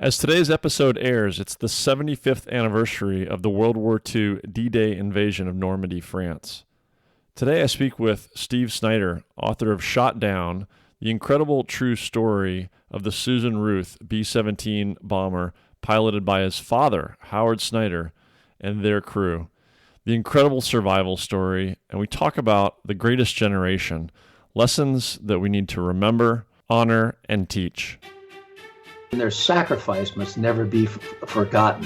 As today's episode airs, it's the 75th anniversary of the World War II D-Day invasion of Normandy, France. Today I speak with Steve Snyder, author of Shot Down, the incredible true story of the Susan Ruth B-17 bomber piloted by his father, Howard Snyder, and their crew. The incredible survival story, and we talk about the greatest generation, lessons that we need to remember, honor, and teach. And their sacrifice must never be forgotten.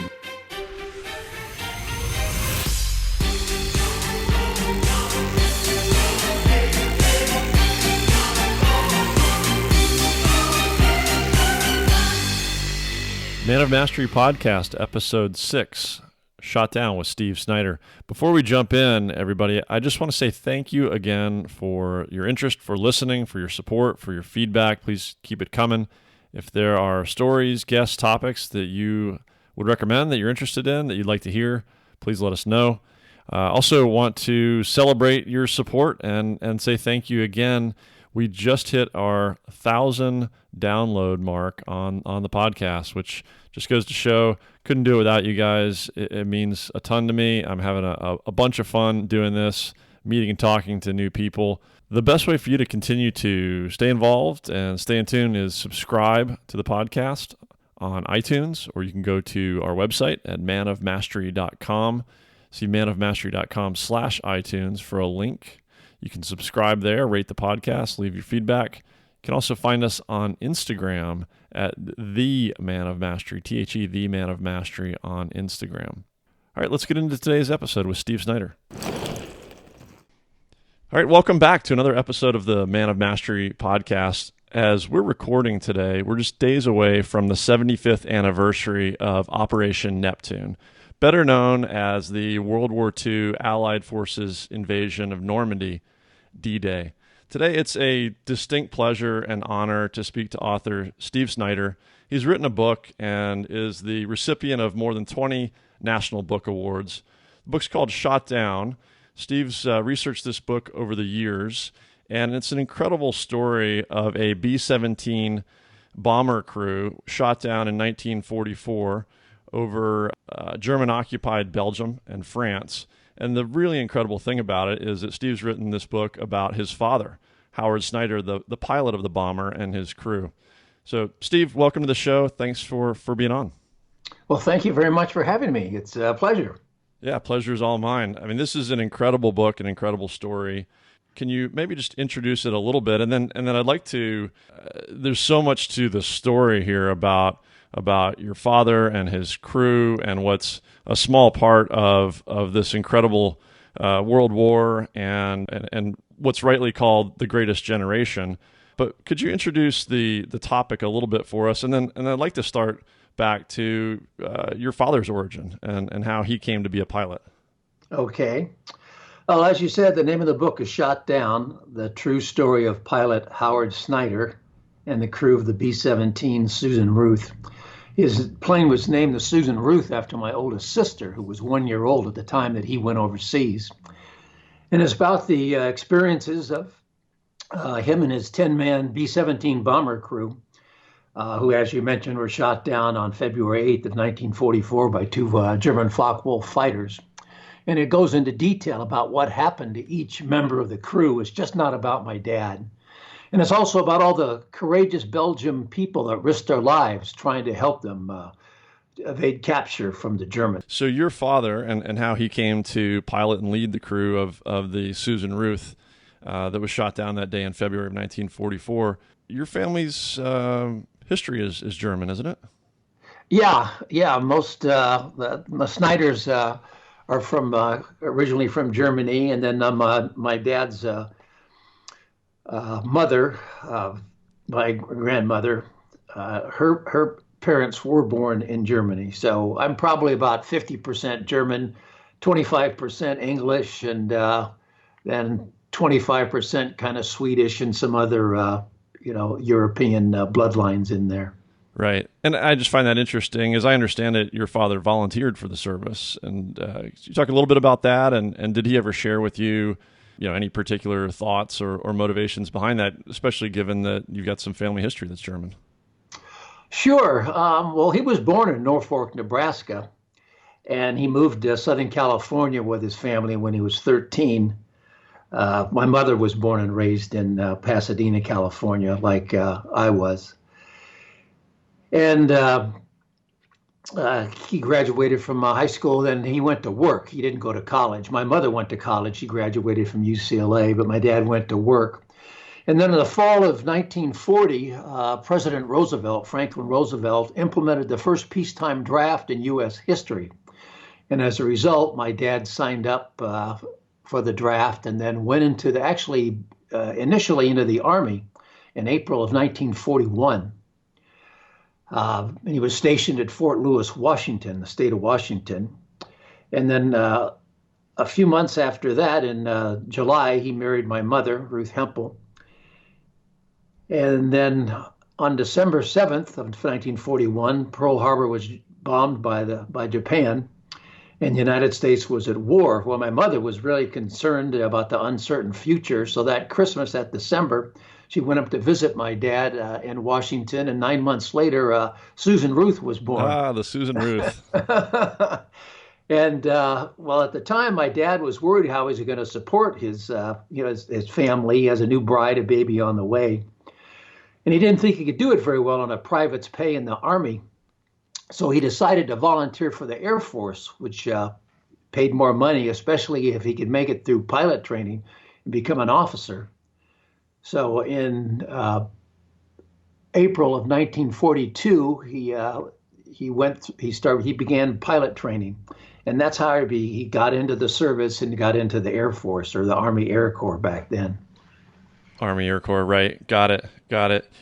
Man of Mastery Podcast, Episode 6, Shot Down with Steve Snyder. Before we jump in, everybody, I just want to say thank you again for your interest, for listening, for your support, for your feedback. Please keep it coming. If there are stories, guests, topics that you would recommend, that you're interested in, that you'd like to hear, please let us know. Also want to celebrate your support and say thank you again. We just hit our 1,000 download mark on the podcast, which just goes to show couldn't do it without you guys. It means a ton to me. I'm having a bunch of fun doing this, meeting and talking to new people. The best way for you to continue to stay involved and stay in tune is subscribe to the podcast on iTunes, or you can go to our website at manofmastery.com. See manofmastery.com/iTunes for a link. You can subscribe there, rate the podcast, leave your feedback. You can also find us on Instagram at The Man of Mastery, THE, The Man of Mastery on Instagram. All right, let's get into today's episode with Steve Snyder. All right, welcome back to another episode of the Man of Mastery podcast. As we're recording today, we're just days away from the 75th anniversary of Operation Neptune, better known as the World War II Allied Forces invasion of Normandy, D-Day. Today, it's a distinct pleasure and honor to speak to author Steve Snyder. He's written a book and is the recipient of more than 20 National Book Awards. The book's called Shot Down. Steve's researched this book over the years, and it's an incredible story of a B-17 bomber crew shot down in 1944 over German-occupied Belgium and France. And the really incredible thing about it is that Steve's written this book about his father, Howard Snyder, the pilot of the bomber, and his crew. So, Steve, welcome to the show. Thanks for being on. Well, thank you very much for having me. It's a pleasure. Yeah, pleasure is all mine. I mean, this is an incredible book, an incredible story. Can you maybe just introduce it a little bit? And then I'd like to, there's so much to the story here about your father and his crew and what's a small part of this incredible world war and what's rightly called the greatest generation. But could you introduce the topic a little bit for us? And then I'd like to start back to your father's origin and how he came to be a pilot. Okay. Well, as you said, the name of the book is Shot Down, the true story of pilot Howard Snyder and the crew of the B-17 Susan Ruth. His plane was named the Susan Ruth after my oldest sister, who was 1 year old at the time that he went overseas. And it's about the experiences of him and his 10-man B-17 bomber crew, who, as you mentioned, were shot down on February 8th of 1944 by two German Focke-Wulf fighters. And it goes into detail about what happened to each member of the crew. It's just not about my dad. And it's also about all the courageous Belgian people that risked their lives trying to help them evade capture from the Germans. So your father and how he came to pilot and lead the crew of the Susan Ruth that was shot down that day in February of 1944. Your family's history is German, isn't it? Yeah. Most the Snyders are from originally from Germany, and then my dad's mother, my grandmother, her parents were born in Germany. So I'm probably about 50% German, 25% English, and then 25% kind of Swedish and some other, European bloodlines in there. Right. And I just find that interesting. As I understand it, your father volunteered for the service. And could you talk a little bit about that? And did he ever share with you, any particular thoughts or motivations behind that, especially given that you've got some family history that's German? Sure. Well, he was born in Norfolk, Nebraska, and he moved to Southern California with his family when he was 13. My mother was born and raised in Pasadena, California, like I was. And he graduated from high school, then he went to work. He didn't go to college. My mother went to college. She graduated from UCLA, but my dad went to work. And then in the fall of 1940, President Roosevelt, Franklin Roosevelt, implemented the first peacetime draft in U.S. history. And as a result, my dad signed up for the draft and then went into initially into the Army in April of 1941. And he was stationed at Fort Lewis, Washington, the state of Washington. And then a few months after that, in July, he married my mother, Ruth Hempel. And then on December 7th of 1941, Pearl Harbor was bombed by Japan, and the United States was at war. Well, my mother was really concerned about the uncertain future. So that Christmas, that December, she went up to visit my dad in Washington, and 9 months later, Susan Ruth was born. Ah, the Susan Ruth. And well, at the time, my dad was worried how he was going to support his family. He has a new bride, a baby on the way. And he didn't think he could do it very well on a private's pay in the Army. So he decided to volunteer for the Air Force, which paid more money, especially if he could make it through pilot training and become an officer. So in April of 1942, he began pilot training. And that's how he got into the service and got into the Air Force, or the Army Air Corps back then. Army Air Corps, right? Got it.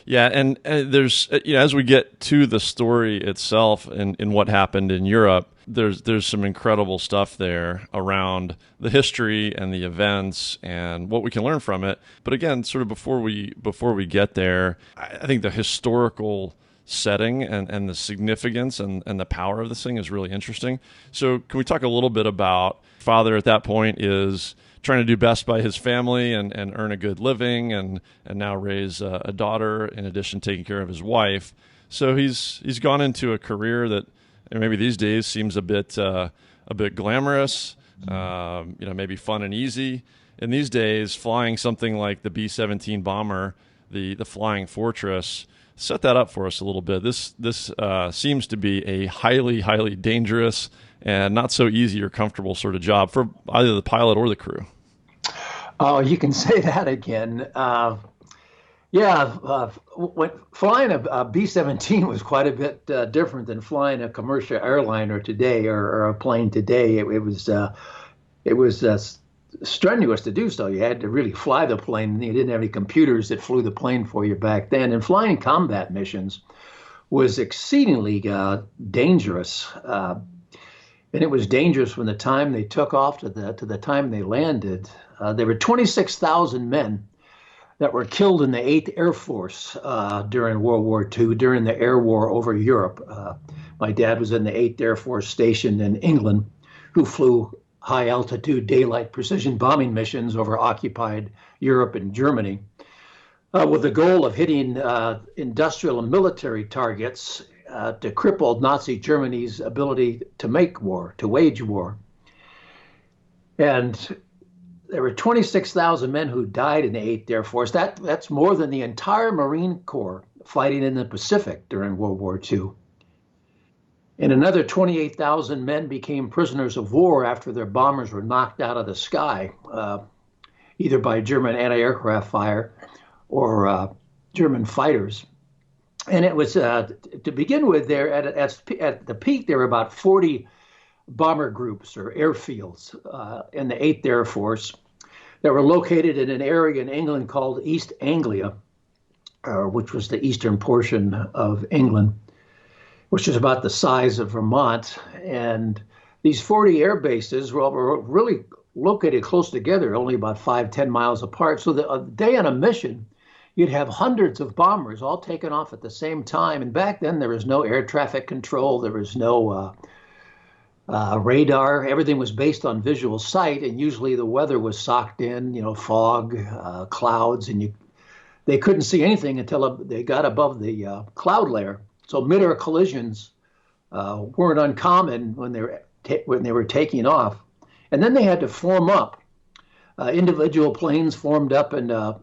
Yeah, and there's as we get to the story itself and what happened in Europe, there's some incredible stuff there around the history and the events and what we can learn from it. But again, sort of before we get there, I think the historical setting and the significance and the power of this thing is really interesting. So can we talk a little bit about father at that point is trying to do best by his family and earn a good living and now raise a daughter in addition to taking care of his wife. So he's gone into a career that maybe these days seems a bit glamorous, maybe fun and easy. In these days, flying something like the B-17 bomber, the Flying Fortress, set that up for us a little bit. This seems to be a highly, highly dangerous and not so easy or comfortable sort of job for either the pilot or the crew. Oh, you can say that again. When flying a B-17 was quite a bit different than flying a commercial airliner today or a plane today. It was strenuous to do so. You had to really fly the plane. You didn't have any computers that flew the plane for you back then. And flying combat missions was exceedingly dangerous. And it was dangerous from the time they took off to the time they landed. There were 26,000 men that were killed in the 8th Air Force during World War II, during the air war over Europe. My dad was in the 8th Air Force stationed in England, who flew high-altitude daylight precision bombing missions over occupied Europe and Germany with the goal of hitting industrial and military targets to cripple Nazi Germany's ability to wage war. And there were 26,000 men who died in the 8th Air Force. That's more than the entire Marine Corps fighting in the Pacific during World War II. And another 28,000 men became prisoners of war after their bombers were knocked out of the sky, either by German anti-aircraft fire or German fighters. And it was, to begin with, there at the peak, there were about 40 bomber groups or airfields in the 8th Air Force that were located in an area in England called East Anglia, which was the eastern portion of England, which is about the size of Vermont. And these 40 air bases were really located close together, only about 5-10 miles apart. So a day on a mission, you'd have hundreds of bombers all taken off at the same time. And back then, there was no air traffic control. There was no radar. Everything was based on visual sight. And usually the weather was socked in, fog, clouds. And they couldn't see anything until they got above the cloud layer. So mid-air collisions weren't uncommon when they were taking off. And then they had to form up. Individual planes formed up into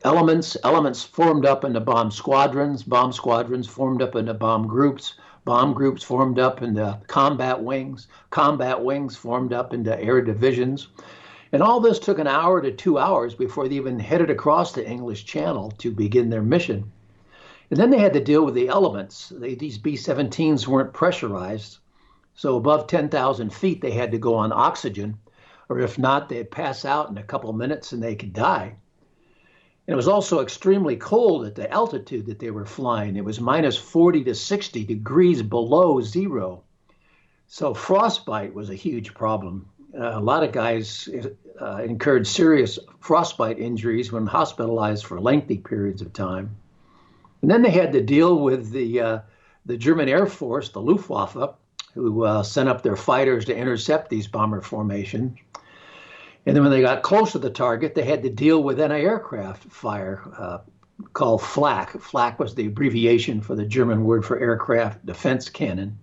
elements formed up into bomb squadrons formed up into bomb groups formed up into combat wings formed up into air divisions. And all this took an hour to 2 hours before they even headed across the English Channel to begin their mission. And then they had to deal with the elements. These B-17s weren't pressurized, so above 10,000 feet they had to go on oxygen, or if not, they'd pass out in a couple minutes and they could die. And it was also extremely cold at the altitude that they were flying. It was minus 40 to 60 degrees below zero. So frostbite was a huge problem. A lot of guys incurred serious frostbite injuries when hospitalized for lengthy periods of time. And then they had to deal with the German Air Force, the Luftwaffe, who sent up their fighters to intercept these bomber formations. And then when they got close to the target, they had to deal with anti-aircraft fire called flak. Flak was the abbreviation for the German word for aircraft defense cannon.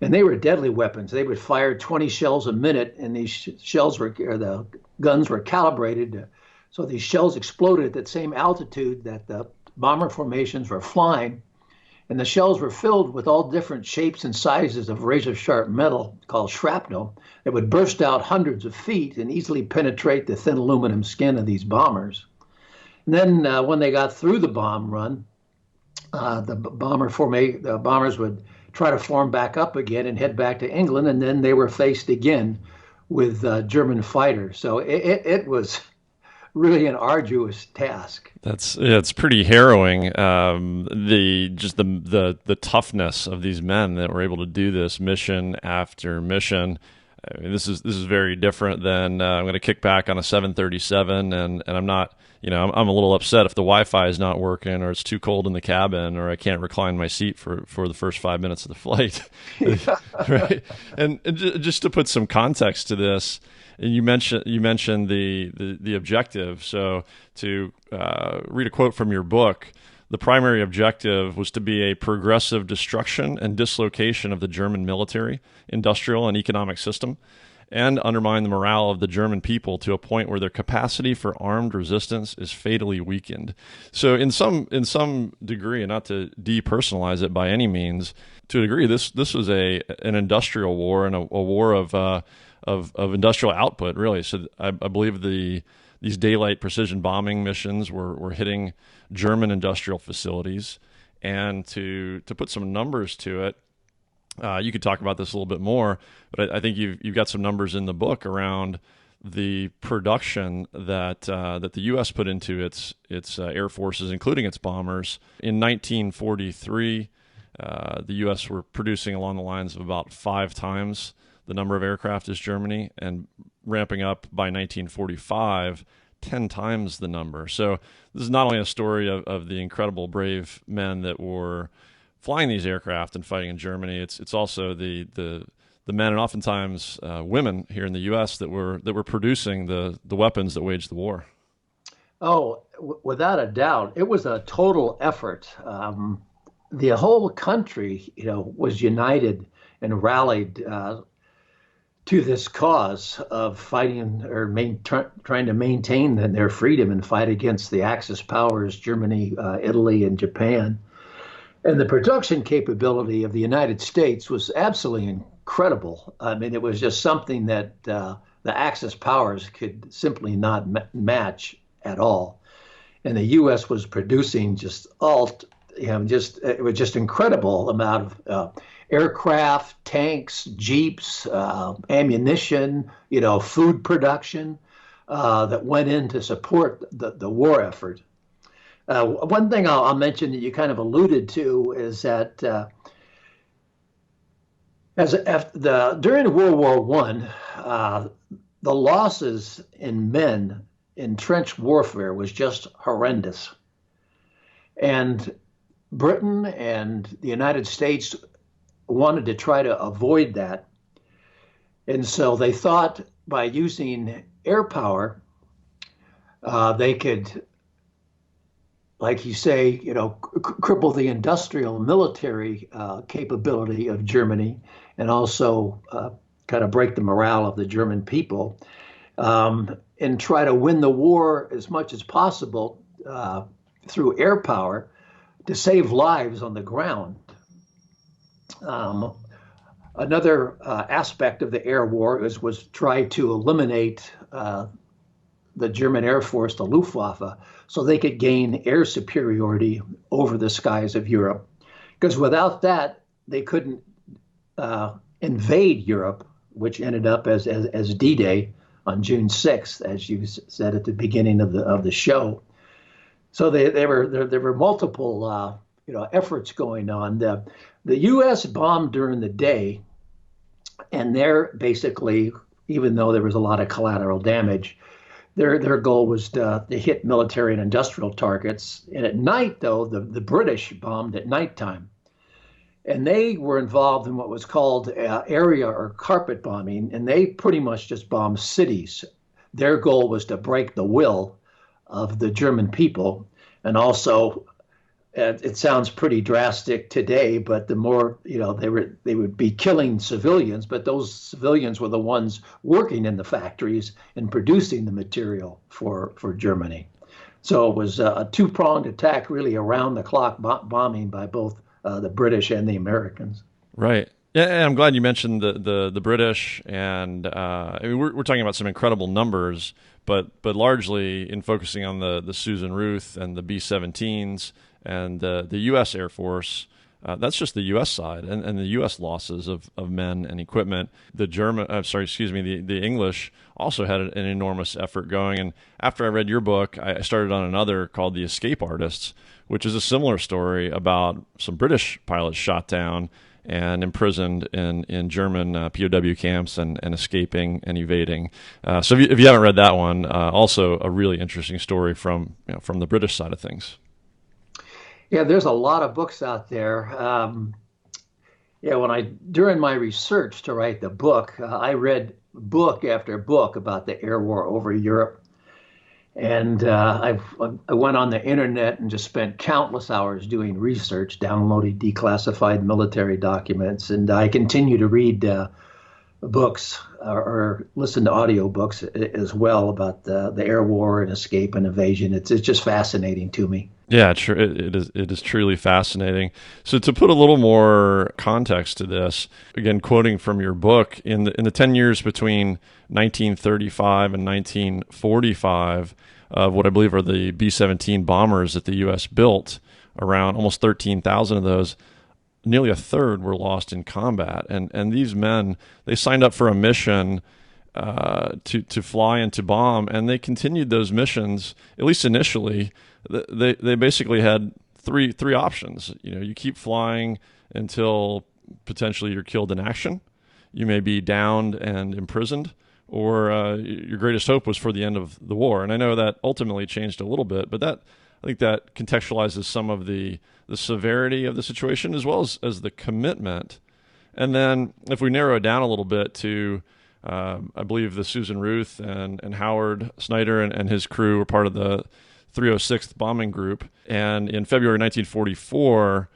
And they were deadly weapons. They would fire 20 shells a minute, and these the guns were calibrated. So these shells exploded at the same altitude that the bomber formations were flying. And the shells were filled with all different shapes and sizes of razor-sharp metal called shrapnel that would burst out hundreds of feet and easily penetrate the thin aluminum skin of these bombers. And then when they got through the bomb run, the bombers would try to form back up again and head back to England, and then they were faced again with German fighters. So it was really an arduous task. It's pretty harrowing. The toughness of these men that were able to do this mission after mission. I mean, this is very different than I'm going to kick back on a 737 and I'm not, I'm a little upset if the Wi-Fi is not working or it's too cold in the cabin or I can't recline my seat for the first 5 minutes of the flight. Right? And just to put some context to this, and you mentioned the objective. So to read a quote from your book, the primary objective was to be a progressive destruction and dislocation of the German military, industrial, and economic system, and undermine the morale of the German people to a point where their capacity for armed resistance is fatally weakened. So in some degree, and not to depersonalize it by any means, to a degree, this was an industrial war and a war of industrial output, really. So I believe these daylight precision bombing missions were hitting German industrial facilities. And to put some numbers to it, you could talk about this a little bit more, but I think you've got some numbers in the book around the production that the U.S. put into its air forces, including its bombers. In 1943, the U.S. were producing along the lines of about 5 times the number of aircraft as Germany, and ramping up by 1945, 10 times the number. So this is not only a story of the incredible brave men that were flying these aircraft and fighting in Germany. It's also the men and oftentimes women here in the U.S. that were producing the weapons that waged the war. Oh, without a doubt, it was a total effort. The whole country, was united and rallied to this cause of fighting or trying to maintain their freedom and fight against the Axis powers, Germany, Italy, and Japan. And the production capability of the United States was absolutely incredible. I mean, it was just something that the Axis powers could simply not match at all. And the U.S. was producing it was just incredible amount of aircraft, tanks, jeeps, ammunition, food production that went in to support the war effort. One thing I'll mention that you kind of alluded to is that during World War I, the losses in men in trench warfare was just horrendous. And Britain and the United States wanted to try to avoid that. And so they thought by using air power, they could like you say, cripple the industrial military capability of Germany, and also kind of break the morale of the German people, and try to win the war as much as possible through air power to save lives on the ground. Um, Another aspect of the air war was try to eliminate the German Air Force, the Luftwaffe, so they could gain air superiority over the skies of Europe. Because without that, they couldn't invade Europe, which ended up as D-Day on June 6th, as you said at the beginning of the show. So there were multiple efforts going on. The U.S. bombed during the day, and they're basically, even though there was a lot of collateral damage, their goal was to hit military and industrial targets. And at night, though, the British bombed at nighttime. And they were involved in what was called area or carpet bombing, and they pretty much just bombed cities. Their goal was to break the will of the German people. And also, it sounds pretty drastic today, but the more, they would be killing civilians, but those civilians were the ones working in the factories and producing the material for Germany. So it was a two-pronged attack, really around the clock bombing by both the British and the Americans. Right. Yeah, and I'm glad you mentioned the British, and I mean, we're talking about some incredible numbers, but largely in focusing on the Susan Ruth and the B-17s and the U.S. Air Force. That's just the U.S. side, and the U.S. losses of men and equipment. The English also had an enormous effort going. And after I read your book, I started on another called The Escape Artists, which is a similar story about some British pilots shot down and imprisoned in German POW camps and escaping and evading. So if you haven't read that one, also a really interesting story from the British side of things. Yeah, there's a lot of books out there. During my research to write the book, I read book after book about the air war over Europe. And I went on the internet and just spent countless hours doing research, downloading declassified military documents. And I continue to read books or listen to audiobooks as well about the air war and escape and evasion. It's just fascinating to me. Yeah, it is truly fascinating. So to put a little more context to this, again, quoting from your book, in the 10 years between 1935 and 1945, of what I believe are the B-17 bombers that the U.S. built, around almost 13,000 of those, nearly a third were lost in combat. And these men, they signed up for a mission to fly and to bomb, and they continued those missions, at least initially. They basically had three options. You keep flying until potentially you're killed in action. You may be downed and imprisoned, or your greatest hope was for the end of the war. And I know that ultimately changed a little bit, but I think that contextualizes some of the severity of the situation as well as the commitment. And then if we narrow it down a little bit to, I believe the Susan Ruth and Howard Snyder and his crew were part of the 306th Bombing Group. And in February 1944,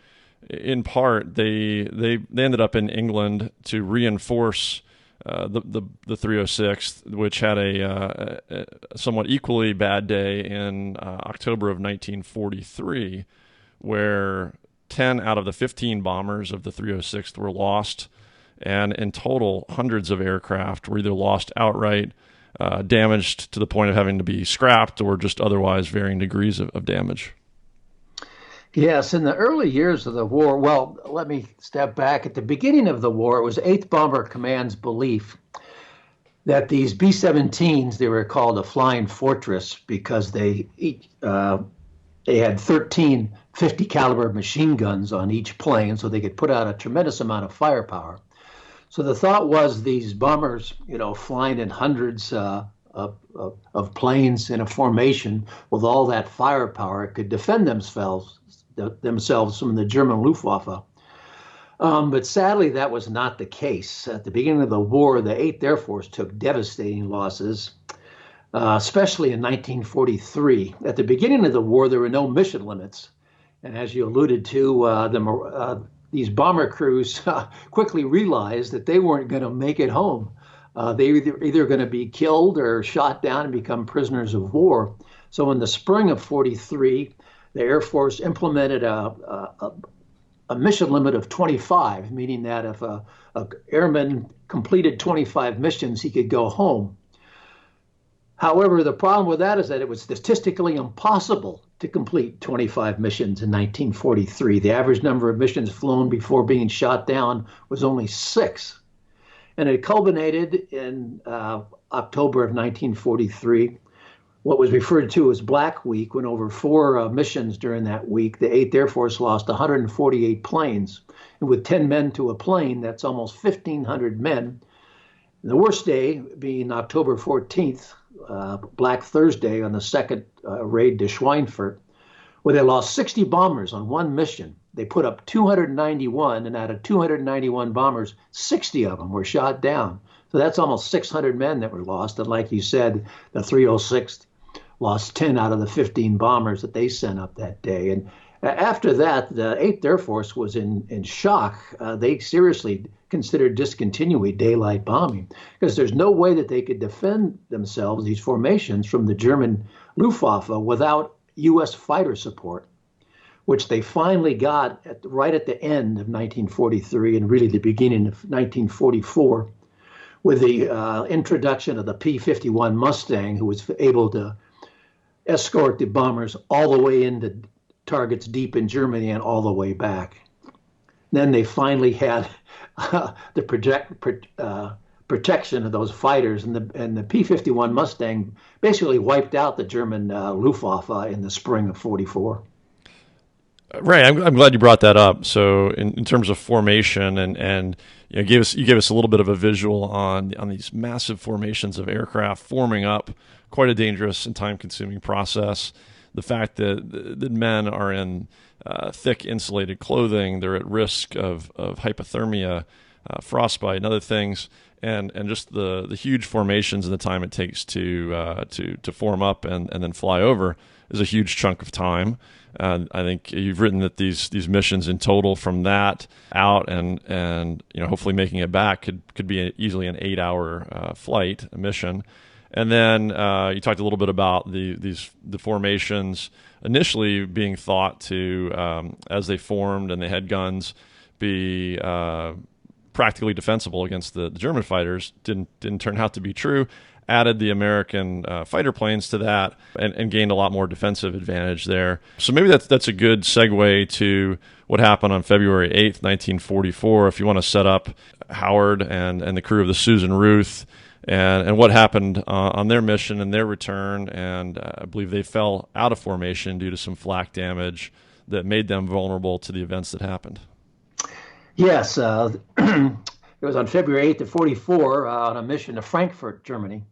in part, they ended up in England to reinforce the 306th, which had a somewhat equally bad day in October of 1943, where 10 out of the 15 bombers of the 306th were lost, and in total, hundreds of aircraft were either lost outright, damaged to the point of having to be scrapped, or just otherwise varying degrees of damage. Yes, in the early years of the war, well, let me step back. At the beginning of the war, it was 8th Bomber Command's belief that these B-17s, they were called a flying fortress because they had 13 50 caliber machine guns on each plane, so they could put out a tremendous amount of firepower. So the thought was these bombers, flying in hundreds of planes in a formation with all that firepower, could defend themselves from the German Luftwaffe. But sadly, that was not the case. At the beginning of the war, the 8th Air Force took devastating losses. especially in 1943. At the beginning of the war, there were no mission limits. And as you alluded to, these bomber crews quickly realized that they weren't going to make it home. They were either going to be killed or shot down and become prisoners of war. So in the spring of 43, the Air Force implemented a mission limit of 25, meaning that if a airman completed 25 missions, he could go home. However, the problem with that is that it was statistically impossible to complete 25 missions in 1943. The average number of missions flown before being shot down was only 6. And it culminated in October of 1943, what was referred to as Black Week, when over 4 missions during that week, the 8th Air Force lost 148 planes. And with 10 men to a plane, that's almost 1,500 men. The worst day being October 14th, Black Thursday, on the second raid to Schweinfurt, where they lost 60 bombers on one mission. They put up 291, and out of 291 bombers, 60 of them were shot down. So that's almost 600 men that were lost. And like you said, the 306th lost 10 out of the 15 bombers that they sent up that day. And after that, the 8th Air Force was in shock. They seriously considered discontinuing daylight bombing because there's no way that they could defend themselves, these formations, from the German Luftwaffe without U.S. fighter support, which they finally got right at the end of 1943 and really the beginning of 1944 with the introduction of the P-51 Mustang, who was able to escort the bombers all the way into targets deep in Germany and all the way back. Then they finally had the protection of those fighters, and the P-51 Mustang basically wiped out the German Luftwaffe in the spring of 44. Right, I'm glad you brought that up. So, in terms of formation, and you gave us a little bit of a visual on these massive formations of aircraft forming up, quite a dangerous and time-consuming process. The fact that the men are in thick insulated clothing, they're at risk of hypothermia, frostbite, and other things, and just the huge formations and the time it takes to form up and then fly over is a huge chunk of time. I think you've written that these missions in total from that out and hopefully making it back could be easily an 8-hour flight, a mission. And then you talked a little bit about the formations initially being thought to, as they formed and they had guns, be practically defensible against the German fighters. Didn't turn out to be true. Added the American fighter planes to that and gained a lot more defensive advantage there. So maybe that's a good segue to what happened on February 8th, 1944. If you want to set up Howard and the crew of the Susan Ruth and what happened on their mission and their return. And I believe they fell out of formation due to some flak damage that made them vulnerable to the events that happened. Yes, it was on February 8th of 44 on a mission to Frankfurt, Germany,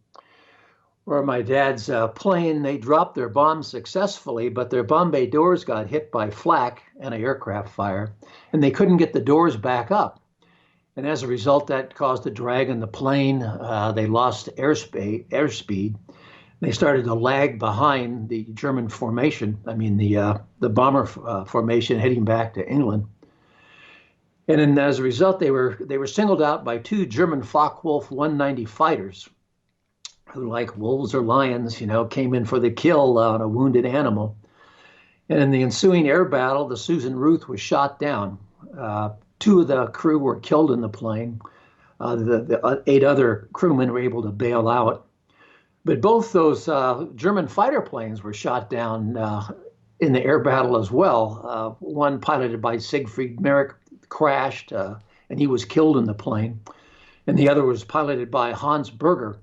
where my dad's plane, they dropped their bombs successfully, but their bomb bay doors got hit by flak and an aircraft fire, and they couldn't get the doors back up. And as a result, that caused a drag in the plane. They lost airspeed. They started to lag behind the German formation, the bomber formation heading back to England. And then as a result, they were singled out by 2 German Focke-Wulf 190 fighters who, like wolves or lions, came in for the kill on a wounded animal. And in the ensuing air battle, the Susan Ruth was shot down. 2 of the crew were killed in the plane. The 8 other crewmen were able to bail out. But both those German fighter planes were shot down in the air battle as well. One piloted by Siegfried Merrick crashed, and he was killed in the plane. And the other was piloted by Hans Berger,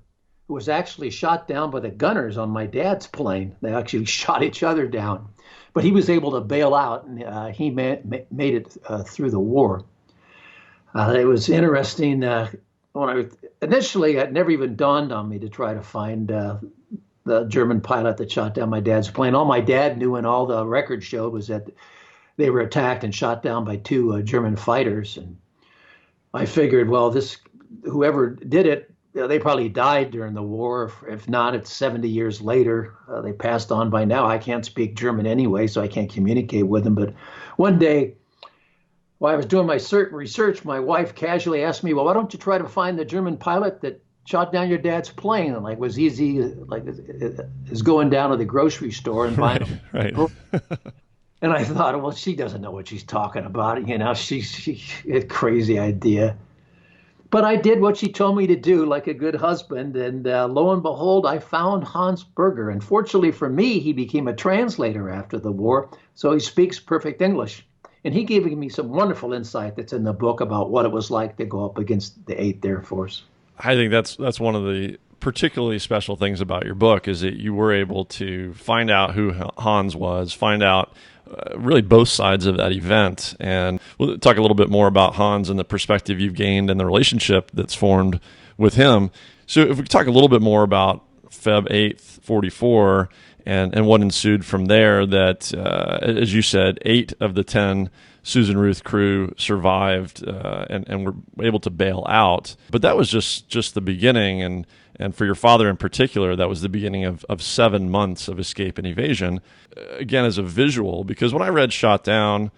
who was actually shot down by the gunners on my dad's plane. They actually shot each other down. But he was able to bail out, and he made it through the war. It was interesting. Initially, it never even dawned on me to try to find the German pilot that shot down my dad's plane. All my dad knew and all the records showed was that they were attacked and shot down by 2 German fighters. And I figured, well, whoever did it they probably died during the war. If not, it's 70 years later. They passed on by now. I can't speak German anyway, so I can't communicate with them. But one day, while I was doing my research, my wife casually asked me, "Well, why don't you try to find the German pilot that shot down your dad's plane?" And like was easy, like is going down to the grocery store and buying. Right. And I thought, well, she doesn't know what she's talking about. She a crazy idea. But I did what she told me to do, like a good husband. And lo and behold, I found Hans Berger. And fortunately for me, he became a translator after the war, so he speaks perfect English. And he gave me some wonderful insight that's in the book about what it was like to go up against the 8th Air Force. I think that's one of the particularly special things about your book is that you were able to find out who Hans was, find out really both sides of that event. And we'll talk a little bit more about Hans and the perspective you've gained and the relationship that's formed with him. So if we could talk a little bit more about Feb 8th, 44, and what ensued from there, that, as you said, 8 of the 10 Susan Ruth crew survived and were able to bail out. But that was just the beginning, and for your father in particular, that was the beginning of 7 months of escape and evasion. Again, as a visual, because when I read Shot Down,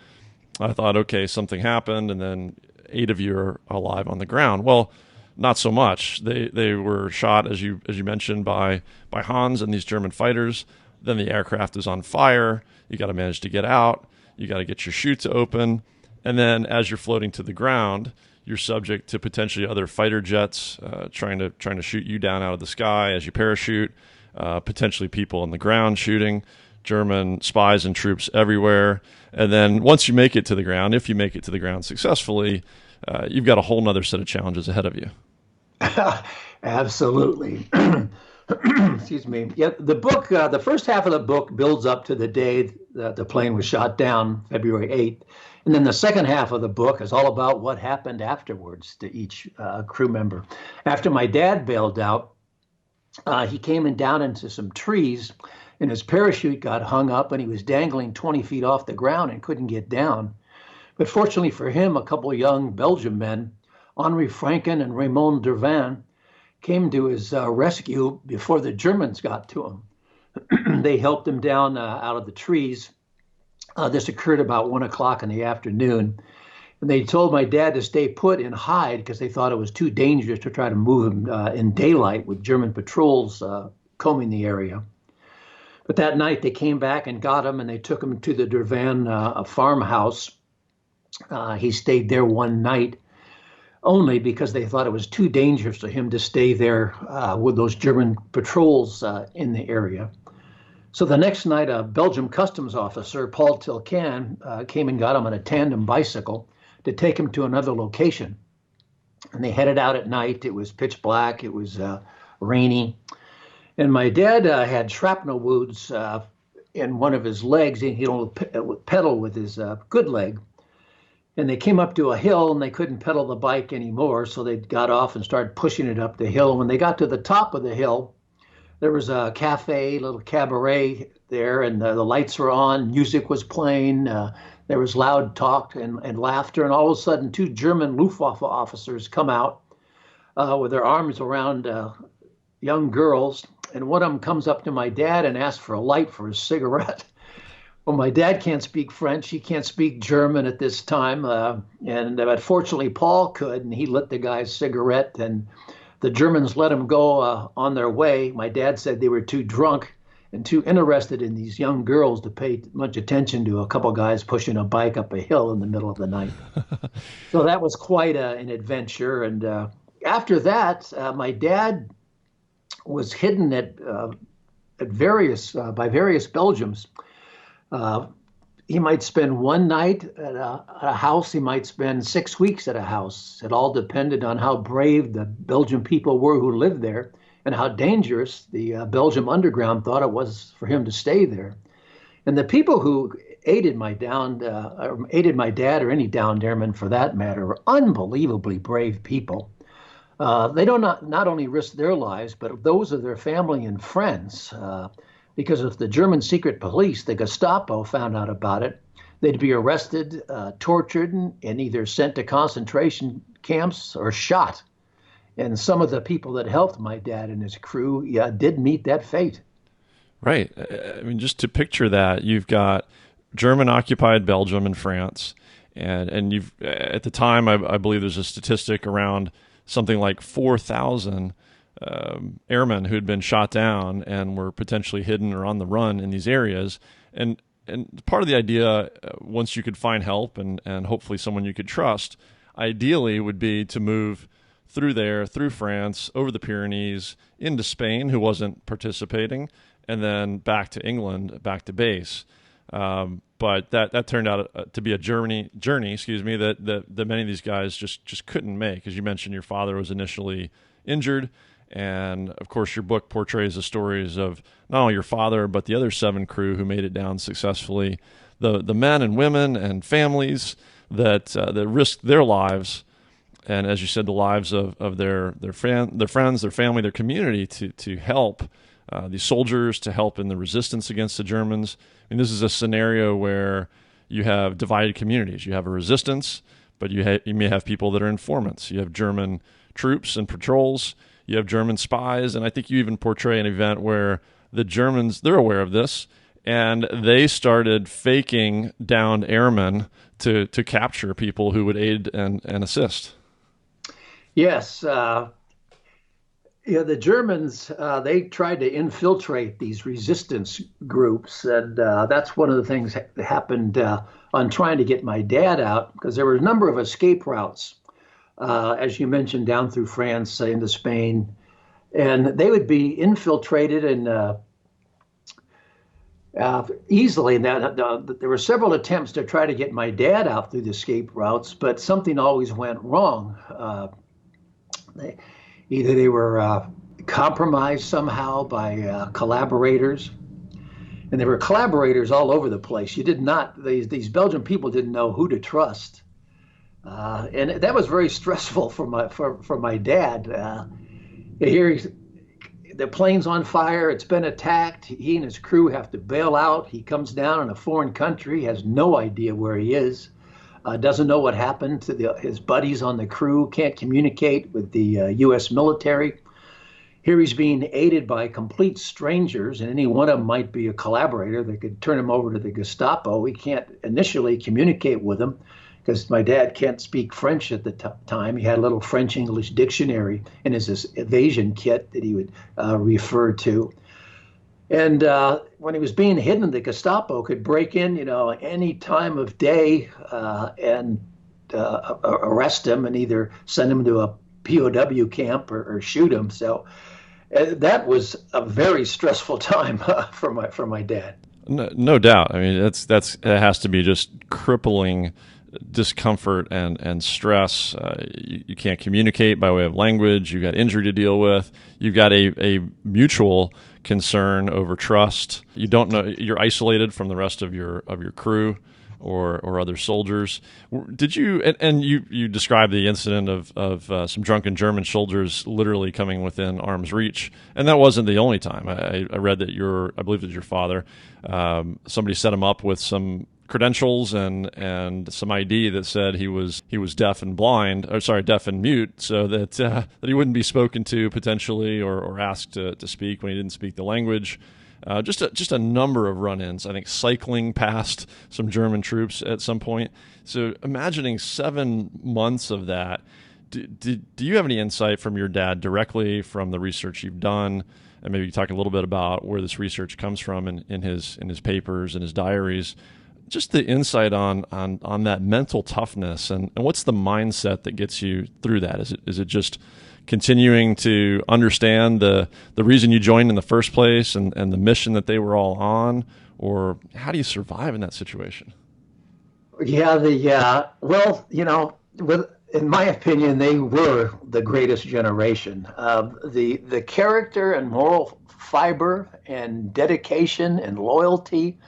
I thought, okay, something happened, and then 8 of you are alive on the ground. Well, not so much. They were shot, as you mentioned, by Hans and these German fighters. Then the aircraft is on fire. You got to manage to get out. You got to get your chute to open. And then as you're floating to the ground, you're subject to potentially other fighter jets trying to shoot you down out of the sky as you parachute, potentially people on the ground shooting, German spies and troops everywhere. And then once you make it to the ground, if you make it to the ground successfully, you've got a whole nother set of challenges ahead of you. Absolutely. Excuse me. Yeah, the book, the first half of the book builds up to the day that the plane was shot down, February 8th. And then the second half of the book is all about what happened afterwards to each crew member. After my dad bailed out, he came down into some trees, and his parachute got hung up, and he was dangling 20 feet off the ground and couldn't get down. But fortunately for him, a couple of young Belgian men, Henri Franken and Raymond Dervin, came to his rescue before the Germans got to him. They helped him down out of the trees. This occurred about 1 o'clock in the afternoon. And they told my dad to stay put and hide because they thought it was too dangerous to try to move him in daylight with German patrols combing the area. But that night they came back and got him, and they took him to the Dervin farmhouse. He stayed there one night, only because they thought it was too dangerous for him to stay there with those German patrols in the area. So the next night, a Belgian customs officer, Paul Tilcan, came and got him on a tandem bicycle to take him to another location. And they headed out at night. It was pitch black. It was rainy. And my dad had shrapnel wounds in one of his legs. He don't pedal with his good leg. And they came up to a hill, and they couldn't pedal the bike anymore, so they got off and started pushing it up the hill. When they got to the top of the hill, there was a cafe, a little cabaret there, and the lights were on, music was playing, there was loud talk and laughter, and all of a sudden 2 German Luftwaffe officers come out with their arms around young girls, and one of them comes up to my dad and asks for a light for his cigarette. Well, my dad can't speak French. He can't speak German at this time. But fortunately, Paul could, and he lit the guy's cigarette, and the Germans let him go on their way. My dad said they were too drunk and too interested in these young girls to pay much attention to a couple guys pushing a bike up a hill in the middle of the night. So that was quite an adventure. And after that, my dad was hidden by various Belgians. He might spend one night at a house. He might spend 6 weeks at a house. It all depended on how brave the Belgian people were who lived there and how dangerous the Belgium underground thought it was for him to stay there. And the people who aided my dad or any downed airman for that matter were unbelievably brave people. They don't not only risk their lives, but those of their family and friends. Because if the German secret police, the Gestapo, found out about it, they'd be arrested, tortured, and either sent to concentration camps or shot. And some of the people that helped my dad and his crew, yeah, did meet that fate. Right. I mean, just to picture that, you've got German occupied Belgium and France, and you've at the time, I believe there's a statistic around something like 4,000 airmen who had been shot down and were potentially hidden or on the run in these areas. And part of the idea, once you could find help and hopefully someone you could trust, ideally would be to move through there, through France, over the Pyrenees, into Spain, who wasn't participating, and then back to England, back to base. But that turned out to be a journey, that many of these guys just couldn't make. As you mentioned, your father was initially injured, and of course, your book portrays the stories of not only your father but the other 7 crew who made it down successfully. The men and women and families that risked their lives, and as you said, the lives of their friends, their family, their community to help these soldiers, to help in the resistance against the Germans. I mean, this is a scenario where you have divided communities. You have a resistance, but you may have people that are informants. You have German troops and patrols. You have German spies, and I think you even portray an event where the Germans, they're aware of this, and they started faking downed airmen to capture people who would aid and assist. Yes, yeah, the Germans, they tried to infiltrate these resistance groups, and that's one of the things that happened on trying to get my dad out, because there were a number of escape routes, as you mentioned, down through France into Spain, and they would be infiltrated and easily. There were several attempts to try to get my dad out through the escape routes, but something always went wrong. Either they were compromised somehow by collaborators, and there were collaborators all over the place. You did not; these Belgian people didn't know who to trust, and that was very stressful for my dad. Here, the plane's on fire; it's been attacked. He and his crew have to bail out. He comes down in a foreign country, has no idea where he is. Doesn't know what happened to his buddies on the crew, can't communicate with the U.S. military. Here he's being aided by complete strangers, and any one of them might be a collaborator that could turn him over to the Gestapo. We can't initially communicate with him because my dad can't speak French at the time. He had a little French-English dictionary in his evasion kit that he would refer to. And when he was being hidden, the Gestapo could break in, any time of day and arrest him and either send him to a POW camp or shoot him. So that was a very stressful time for my dad. No doubt. I mean, it has to be just crippling discomfort and stress. You can't communicate by way of language. You've got injury to deal with. You've got a mutual concern over trust. You don't know. You're isolated from the rest of your crew or other soldiers. Did you? And you described the incident of some drunken German soldiers literally coming within arm's reach, and that wasn't the only time. I read that I believe that your father, somebody set him up with some credentials and some ID that said he was deaf and deaf and mute, so that he wouldn't be spoken to potentially or asked to speak when he didn't speak the language. Just a number of run-ins. I think cycling past some German troops at some point. So imagining 7 months of that, do you have any insight from your dad directly from the research you've done? And maybe talk a little bit about where this research comes from in his papers and his diaries. Just the insight on that mental toughness and what's the mindset that gets you through that? Is it just continuing to understand the reason you joined in the first place and the mission that they were all on, or how do you survive in that situation? Yeah, well, in my opinion, they were the greatest generation. The character and moral fiber and dedication and loyalty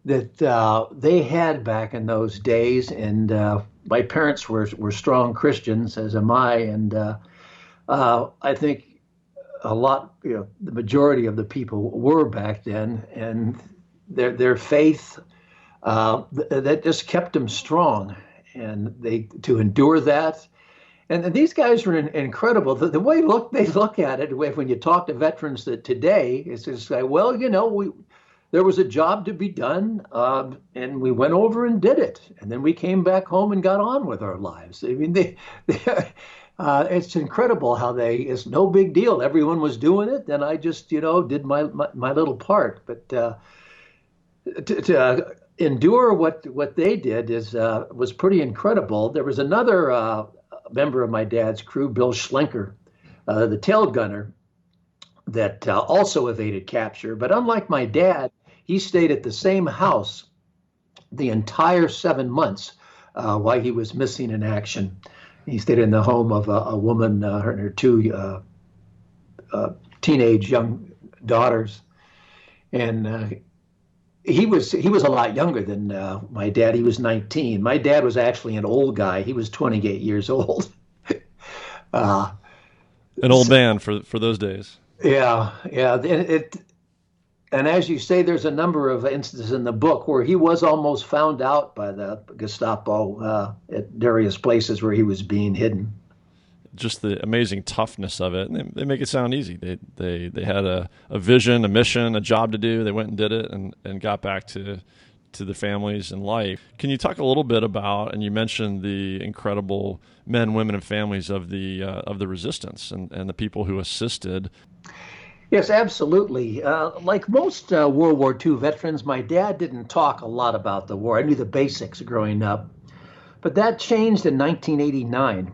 that they had back in those days, and my parents were strong Christians, as am I, and I think the majority of the people were back then, and their faith that just kept them strong, and to endure that, And these guys are incredible. The way they look at it when you talk to veterans that today, it's just like, well, there was a job to be done, and we went over and did it, and then we came back home and got on with our lives. I mean, it's incredible how it's no big deal. Everyone was doing it, and I just did my little part. But to endure what they did was pretty incredible. There was another member of my dad's crew, Bill Schlenker, the tail gunner, that also evaded capture. But unlike my dad, he stayed at the same house the entire 7 months while he was missing in action. He stayed in the home of a woman and her two teenage young daughters, and he was a lot younger than my dad. He was 19. My dad was actually an old guy. He was 28 years old. An old man for those days. Yeah. And as you say, there's a number of instances in the book where he was almost found out by the Gestapo at various places where he was being hidden. Just the amazing toughness of it. And they make it sound easy. They had a vision, a mission, a job to do. They went and did it and got back to the families and life. Can you talk a little bit about, and you mentioned the incredible men, women, and families of the resistance and the people who assisted? Yes, absolutely. Like most World War II veterans, my dad didn't talk a lot about the war. I knew the basics growing up. But that changed in 1989.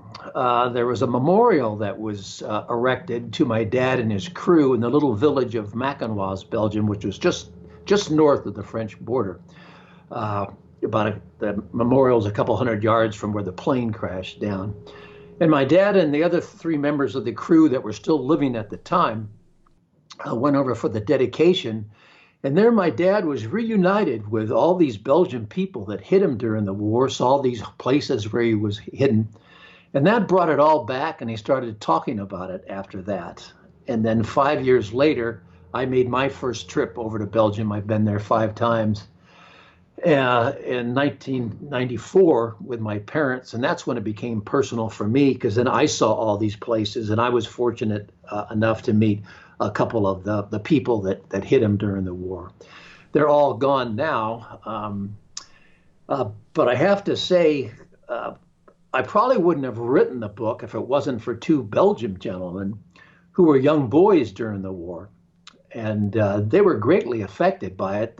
There was a memorial that was erected to my dad and his crew in the little village of Mackinoise, Belgium, which was just north of the French border. The memorial's a couple hundred yards from where the plane crashed down. And my dad and the other three members of the crew that were still living at the time went over for the dedication. And there my dad was reunited with all these Belgian people that hid him during the war, saw these places where he was hidden. And that brought it all back, and he started talking about it after that. And then 5 years later, I made my first trip over to Belgium. I've been there 5 times. In 1994 with my parents, and that's when it became personal for me, because then I saw all these places, and I was fortunate enough to meet a couple of the people that hit him during the war. They're all gone now, but I have to say, I probably wouldn't have written the book if it wasn't for 2 Belgian gentlemen who were young boys during the war, and they were greatly affected by it.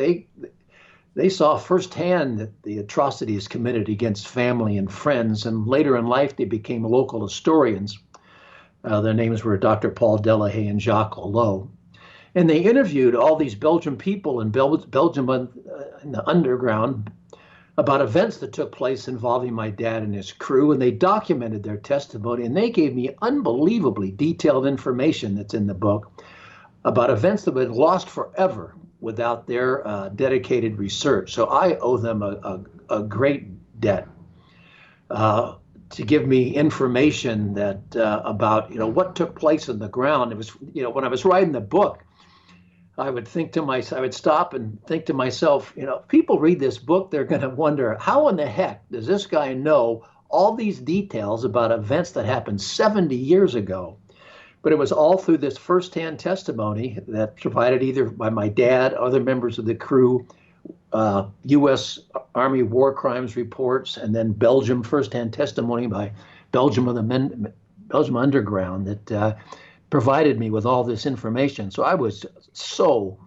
They saw firsthand that the atrocities committed against family and friends, and later in life they became local historians. Their names were Dr. Paul Delahaye and Jacques Collot. And they interviewed all these Belgian people in Belgium in the underground about events that took place involving my dad and his crew, and they documented their testimony, and they gave me unbelievably detailed information that's in the book about events that were lost forever without their dedicated research. So I owe them a great debt to give me information that about what took place on the ground. It was when I was writing the book, I would stop and think to myself, if people read this book, they're going to wonder, how in the heck does this guy know all these details about events that happened 70 years ago? But it was all through this firsthand testimony that provided either by my dad, other members of the crew, U.S. Army war crimes reports, and then Belgium firsthand testimony by Belgium Underground that provided me with all this information. So I was so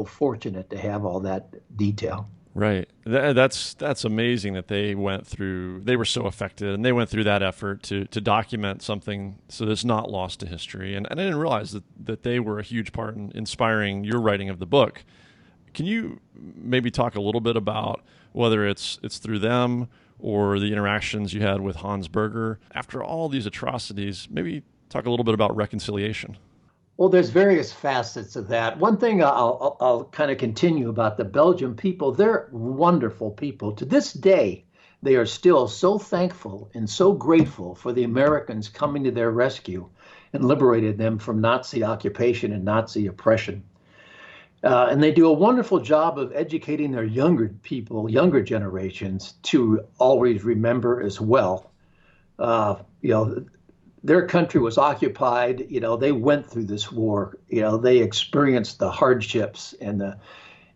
fortunate to have all that detail. Right. That's amazing that they were so affected, and they went through that effort to document something so that it's not lost to history. And I didn't realize that they were a huge part in inspiring your writing of the book. Can you maybe talk a little bit about whether it's through them or the interactions you had with Hans Berger after all these atrocities? Maybe talk a little bit about reconciliation. Well, there's various facets of that. One thing I'll kind of continue about the Belgian people, they're wonderful people. To this day, they are still so thankful and so grateful for the Americans coming to their rescue and liberated them from Nazi occupation and Nazi oppression. And they do a wonderful job of educating their younger people, younger generations, to always remember as well. you know, their country was occupied. They went through this war. They experienced the hardships and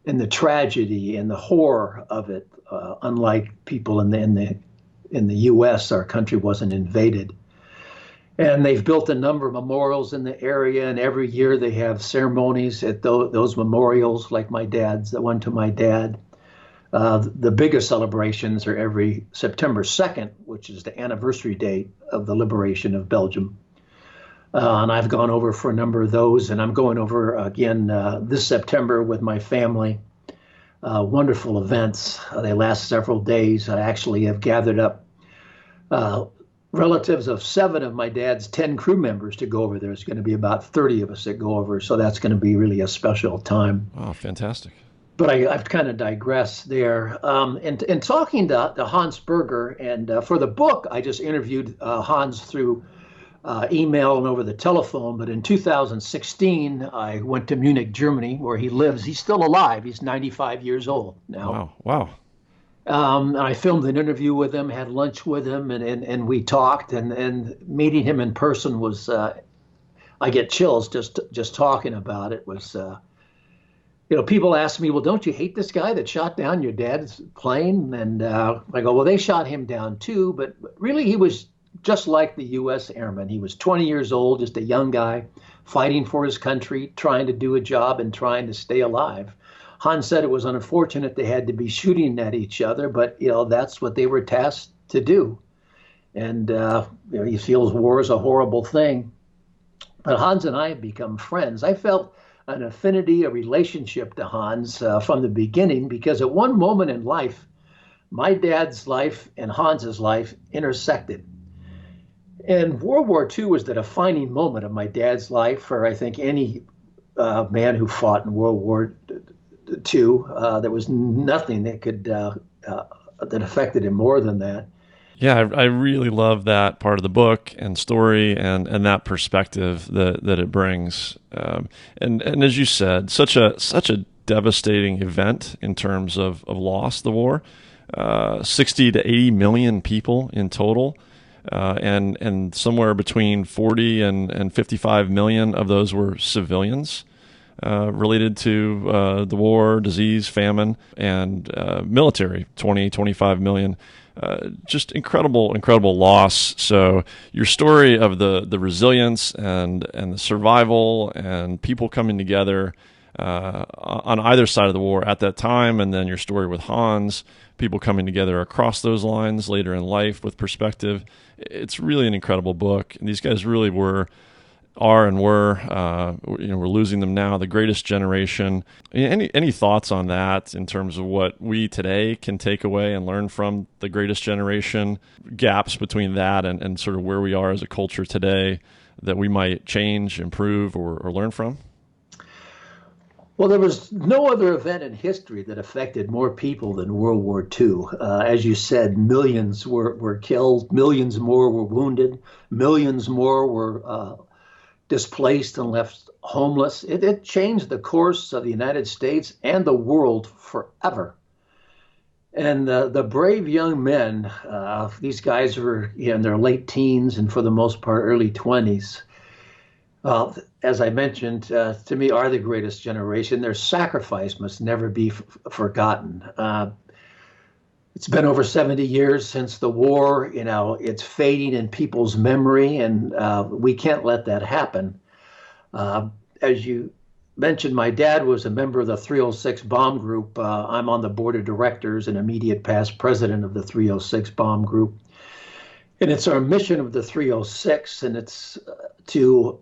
the tragedy and the horror of it. Unlike people in the U.S., our country wasn't invaded. And they've built a number of memorials in the area, and every year they have ceremonies at those memorials, like my dad's, the one to my dad. The biggest celebrations are every September 2nd, which is the anniversary date of the liberation of Belgium. And I've gone over for a number of those, and I'm going over again this September with my family. Wonderful events. They last several days. I actually have gathered up relatives of 7 of my dad's 10 crew members to go over. There's going to be about 30 of us that go over, so that's going to be really a special time. Oh, fantastic. But I've kind of digressed there. And talking to Hans Berger, and for the book, I just interviewed Hans through email and over the telephone. But in 2016, I went to Munich, Germany, where he lives. He's still alive. He's 95 years old now. Wow. And I filmed an interview with him, had lunch with him, and we talked. And meeting him in person was, I get chills just talking about it. Was people ask me, well, don't you hate this guy that shot down your dad's plane? And I go, well, they shot him down too. But really, he was just like the U.S. airmen. He was 20 years old, just a young guy, fighting for his country, trying to do a job and trying to stay alive. Hans said it was unfortunate they had to be shooting at each other, but that's what they were tasked to do. And he feels war is a horrible thing. But Hans and I have become friends. I felt an affinity, a relationship to Hans from the beginning, because at one moment in life, my dad's life and Hans's life intersected. And World War II was the defining moment of my dad's life for, I think, any man who fought in World War II. There was nothing that affected him more than that. Yeah, I really love that part of the book and story and that perspective that it brings. And as you said, such a devastating event in terms of loss, the war. 60 to 80 million people in total. And somewhere between 40 and 55 million of those were civilians related to the war, disease, famine, and military, 25 million. Just incredible loss. So your story of the resilience and the survival and people coming together on either side of the war at that time, and then your story with Hans, people coming together across those lines later in life with perspective. It's really an incredible book. And these guys really were we're losing them now, the greatest generation. Any thoughts on that in terms of what we today can take away and learn from the greatest generation, gaps between that and sort of where we are as a culture today that we might change, improve, or learn from? Well, there was no other event in history that affected more people than World War II. As you said, millions were killed, millions more were wounded, millions more were displaced and left homeless. It changed the course of the United States and the world forever. And the brave young men, these guys were in their late teens and for the most part early 20s. As I mentioned, to me, are the greatest generation. Their sacrifice must never be forgotten. It's been over 70 years since the war. It's fading in people's memory, and we can't let that happen. As you mentioned, my dad was a member of the 306 bomb group. I'm on the board of directors and immediate past president of the 306 bomb group. And it's our mission of the 306, and it's to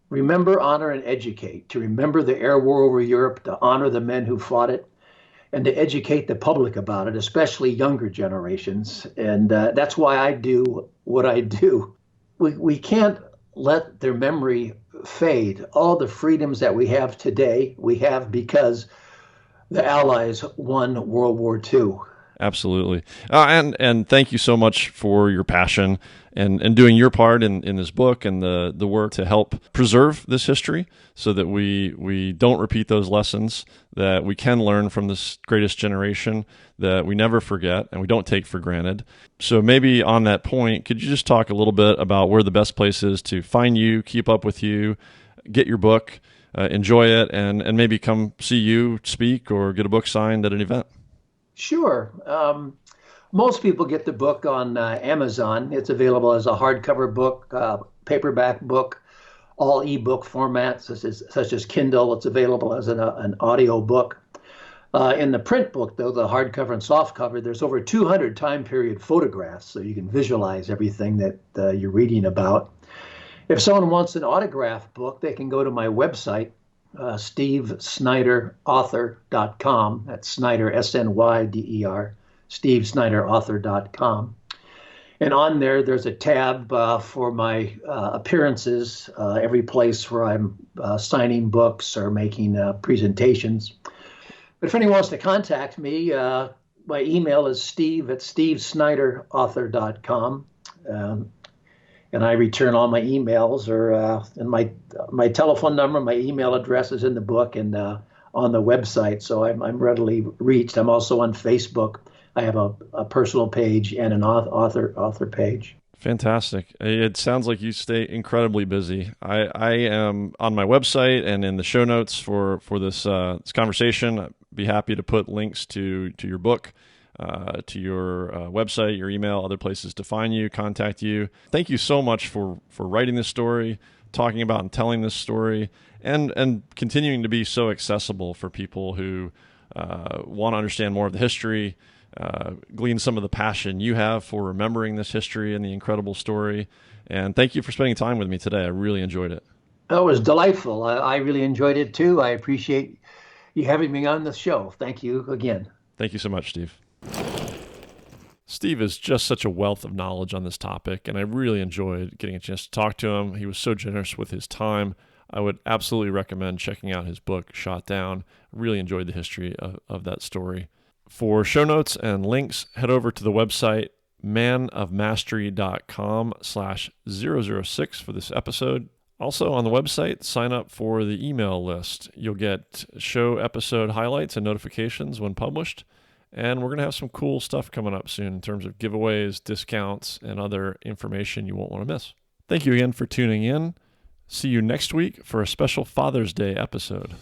remember, honor, and educate, to remember the air war over Europe, to honor the men who fought it, and to educate the public about it, especially younger generations. And that's why I do what I do. We can't let their memory fade. All the freedoms that we have today, we have because the Allies won World War II. Absolutely. And thank you so much for your passion and doing your part in this book and the work to help preserve this history so that we don't repeat those lessons, that we can learn from this greatest generation that we never forget and we don't take for granted. So maybe on that point, could you just talk a little bit about where the best place is to find you, keep up with you, get your book, enjoy it, and maybe come see you speak or get a book signed at an event? Sure. Most people get the book on Amazon. It's available as a hardcover book, paperback book, all ebook formats, such as Kindle. It's available as an audio book. In the print book, though, the hardcover and softcover, there's over 200 time period photographs, so you can visualize everything that you're reading about. If someone wants an autograph book, they can go to my website, stevesnyderauthor.com. That's Snyder, Snyder, stevesnyderauthor.com. And on there, there's a tab for my appearances, every place where I'm signing books or making presentations. But if anyone wants to contact me, my email is steve@stevesnyderauthor.com. And I return all my emails, and my telephone number, my email address is in the book and on the website, so I'm readily reached. I'm also on Facebook. I have a personal page and an author page. Fantastic. It sounds like you stay incredibly busy. I am on my website and in the show notes for this conversation. I'd be happy to put links to your book, to your website, your email, other places to find you, contact you. Thank you so much for writing this story, talking about and telling this story, and continuing to be so accessible for people who want to understand more of the history, glean some of the passion you have for remembering this history and the incredible story. And thank you for spending time with me today. I really enjoyed it. Oh, it was delightful. I really enjoyed it too. I appreciate you having me on the show. Thank you again. Thank you so much, Steve. Steve is just such a wealth of knowledge on this topic, and I really enjoyed getting a chance to talk to him. He was so generous with his time. I would absolutely recommend checking out his book, Shot Down. Really enjoyed the history of that story. For show notes and links, head over to the website manofmastery.com/006 for this episode. Also on the website, sign up for the email list. You'll get show episode highlights and notifications when published. And we're going to have some cool stuff coming up soon in terms of giveaways, discounts, and other information you won't want to miss. Thank you again for tuning in. See you next week for a special Father's Day episode.